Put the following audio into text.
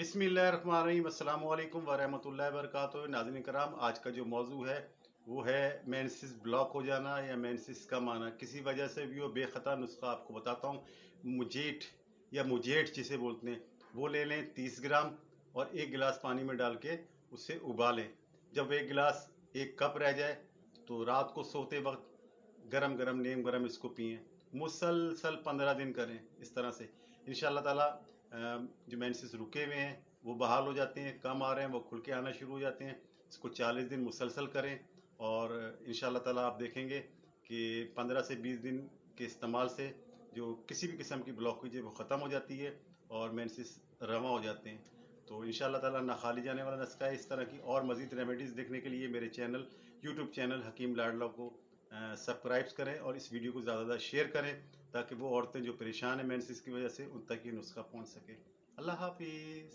बिस्मिल्लाहिर्रहमानिर्रहीम अस्सलाम वालेकुम वरहमतुल्लाहि वबरकातुहू। नाज़रीन कराम, आज का जो मौजू है वो है मेंसेस ब्लॉक हो जाना या मेंसेस कम आना। किसी वजह से भी वो बेखता नुस्खा आपको बताता हूँ। मुजेट या मुजेट जिसे बोलते हैं वो ले लें 30 ग्राम और 1 गिलास पानी में डाल के उसे उबालें। जब 1 गिलास 1 कप रह जाए तो रात को सोते वक्त गरम गरम नीम गरम इसको पिएं। मुसलसल 15 दिन करें इस तरह से। इंशाल्लाह ताला जो मेंसेस रुके हुए हैं वो बहाल हो जाते हैं, कम आ रहे हैं वो खुल के आना शुरू हो जाते हैं। इसको 40 दिन मुसलसल करें और इंशाल्लाह ताला आप देखेंगे कि 15 से 20 दिन के इस्तेमाल से जो किसी भी किस्म की ब्लॉकेज है वो ख़त्म हो जाती है और मेंसेस रवा हो जाते हैं। तो इंशाल्लाह ताला ना खाली जाने वाला नुस्खा है। इस तरह की और मज़ीद रेमेडीज़ देखने के लिए मेरे चैनल यूट्यूब चैनल हकीम लाडला को सब्सक्राइब करें और इस वीडियो को ज़्यादा ज़्यादा शेयर करें ताकि वो औरतें जो परेशान हैं मेंसेस की वजह से उन तक ये नुस्खा पहुंच सके। अल्लाह हाफिज़।